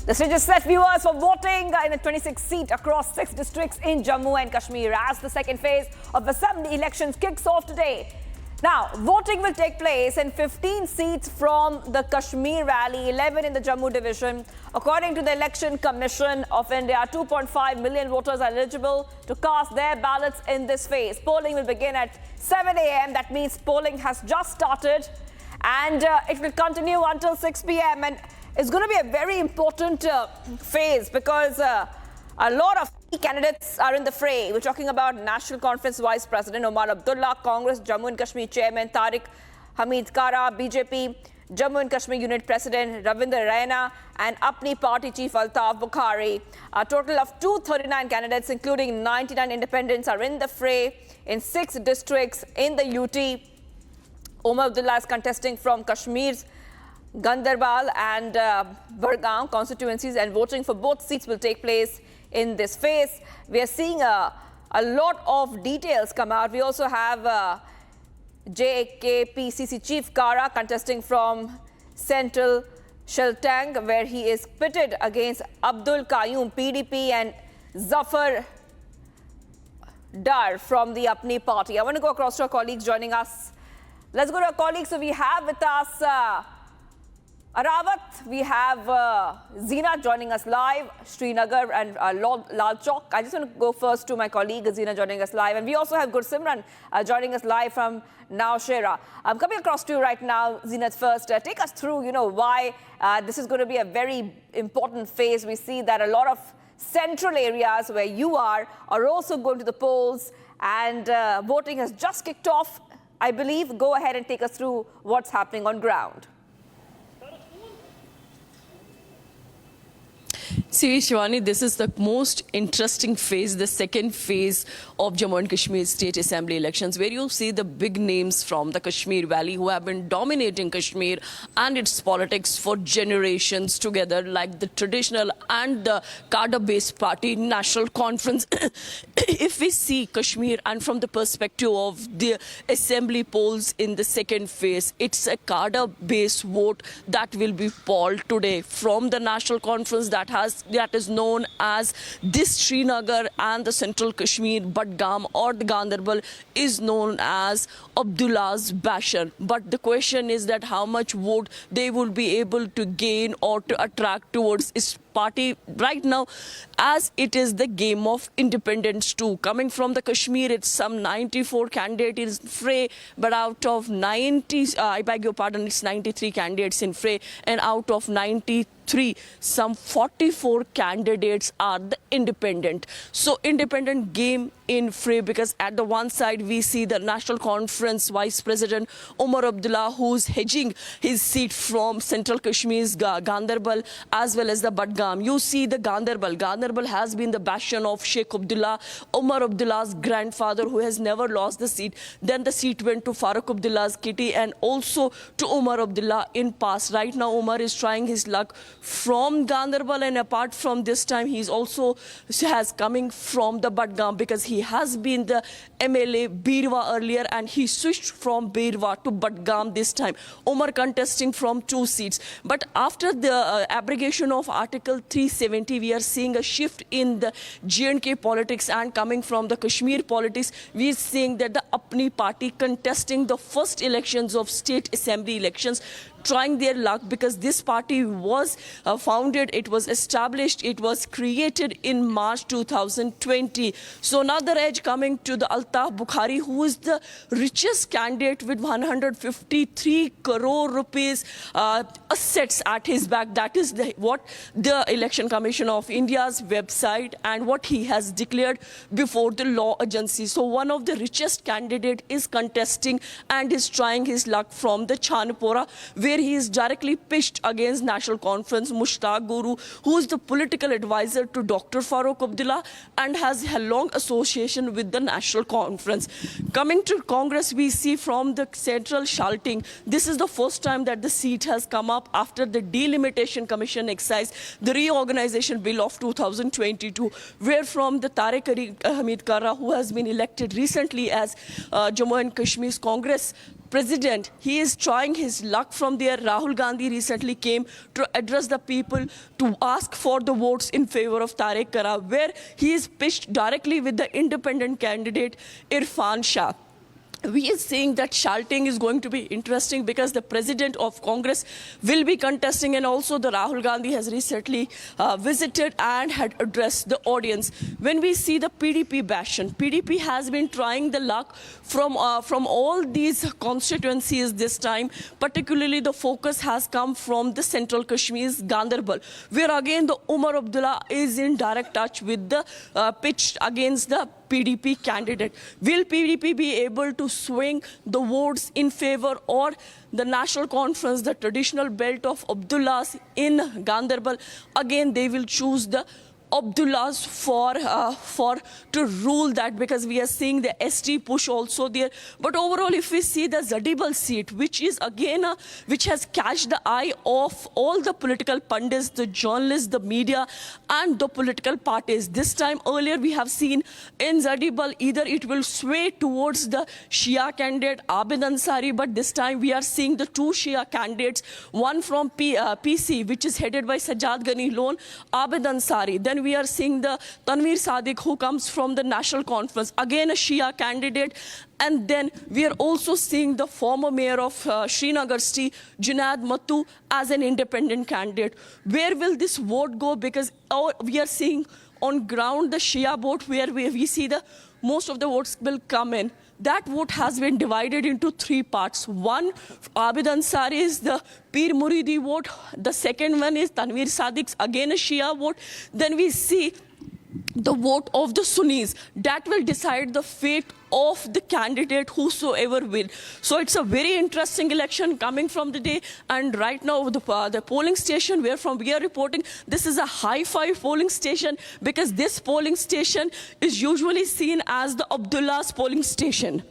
The stage is set, viewers, for voting in a 26 seat across 6 districts in Jammu and Kashmir as the second phase of assembly elections kicks off today. Now, voting will take place in 15 seats from the Kashmir Valley, 11 in the Jammu division. According to the Election Commission of India, 2.5 million voters are eligible to cast their ballots in this phase. Polling will begin at 7 a.m. That means polling has just started and it will continue until 6 p.m. And it's going to be a very important phase because a lot of key candidates are in the fray. We're talking about National Conference Vice President Omar Abdullah, Congress Jammu and Kashmir Chairman Tariq Hamid Kara, BJP Jammu and Kashmir Unit President Ravinder Raina, and Apni Party Chief Altaf Bukhari. A total of 239 candidates, including 99 independents, are in the fray in 6 districts in the UT. Omar Abdullah is contesting from Kashmir's Gandarbal and Bargaon constituencies, and voting for both seats will take place in this phase. We are seeing a lot of details come out. We also have JKPCC Chief Kara contesting from Central Sheltang, where he is pitted against Abdul Qayyum, PDP, and Zafar Dar from the Apni Party. I want to go across to our colleagues joining us. Let's go to our colleagues. So we have with us Arawat, we have Zina joining us live, Srinagar and Lal Chowk. I just want to go first to my colleague Zina joining us live, and we also have Gursimran joining us live from Nowshera. I'm coming across to you right now, Zina, first. Take us through, why this is going to be a very important phase. We see that a lot of central areas where you are also going to the polls, and voting has just kicked off, I believe. Go ahead and take us through what's happening on ground. See, Shivani, this is the most interesting phase, the second phase of Jammu and Kashmir State Assembly elections, where you see the big names from the Kashmir Valley who have been dominating Kashmir and its politics for generations together, like the traditional and the cadre-based party National Conference. If we see Kashmir and from the perspective of the assembly polls in the second phase, it's a cadre-based vote that will be polled today from the National Conference that is known as this Srinagar, and the Central Kashmir, Budgam or the Gandarbal is known as Abdullah's Bastion. But the question is that how much vote they will be able to gain or to attract towards its party right now, as it is the game of independence too. Coming from the Kashmir, it's some 94 candidates in fray, but out of 90, I beg your pardon, it's 93 candidates in fray, and out of 93, some 44 candidates are the independent. So independent game in fray, because at the one side we see the National Conference Vice President Omar Abdullah, who's hedging his seat from Central Kashmir's Gandarbal as well as the Budgam. You see the Gandarbal. Gandarbal has been the bastion of Sheikh Abdullah, Omar Abdullah's grandfather, who has never lost the seat. Then the seat went to Farooq Abdullah's kitty and also to Omar Abdullah in past. Right now Omar is trying his luck from Gandarbal, and apart from this time he's also coming from the Budgam, because he has been the MLA Birwa earlier and he switched from Birwa to Budgam this time. Omar contesting from 2 seats. But after the abrogation of Article 370, we are seeing a shift in the J&K politics, and coming from the Kashmir politics, we are seeing that the Apni Party contesting the first elections of state assembly elections, trying their luck, because this party was founded, it was established, it was created in March 2020. So another edge coming to the Altaf Bukhari, who is the richest candidate with 153 crore rupees assets at his back. That is what the Election Commission of India's website and what he has declared before the law agency. So one of the richest candidate is contesting and is trying his luck from the Chanpora, where he is directly pitched against National Conference Mushtaq Guru, who is the political advisor to Dr. Farooq Abdullah and has a long association with the National Conference. Coming to Congress, we see from the Central Shalting, this is the first time that the seat has come up after the Delimitation Commission exercise, the Reorganization Bill of 2022, where from the Tariq Hamid Kara, who has been elected recently as Jammu and Kashmir's Congress president, he is trying his luck from there. Rahul Gandhi recently came to address the people to ask for the votes in favor of Tariq Kara, where he is pitched directly with the independent candidate Irfan Shah. We are seeing that Shalting is going to be interesting because the president of Congress will be contesting, and also the Rahul Gandhi has recently visited and had addressed the audience. When we see the PDP bastion, PDP has been trying the luck from all these constituencies this time. Particularly the focus has come from the central Kashmir's Ganderbal, where again the Umar Abdullah is in direct touch with the pitched against the PDP candidate. Will PDP be able to swing the votes in favor or the National Conference, the traditional belt of Abdullahs in Ganderbal? Again, they will choose the Abdullahs for to rule that, because we are seeing the ST push also there. But overall, if we see the Zadibal seat, which is again which has catched the eye of all the political pundits, the journalists, the media, and the political parties. This time earlier we have seen in Zadibal either it will sway towards the Shia candidate Abid Ansari, but this time we are seeing the two Shia candidates, one from PC, which is headed by Sajjad Ghani Lone, Abid Ansari. Then we are seeing the Tanveer Sadiq, who comes from the National Conference, again a Shia candidate. And then we are also seeing the former mayor of Srinagar City, Junaid Mattu, as an independent candidate. Where will this vote go? Because we are seeing on ground the Shia vote, where we see the most of the votes will come in. That vote has been divided into three parts. One, Abid Ansari is the Pir Muridi vote. The second one is Tanveer Sadiq's, again a Shia vote. Then we see the vote of the Sunnis. That will decide the fate of the candidate whosoever will. So it's a very interesting election coming from the day. And right now, the polling station where from we are reporting, this is a high-five polling station, because this polling station is usually seen as the Abdullah's polling station.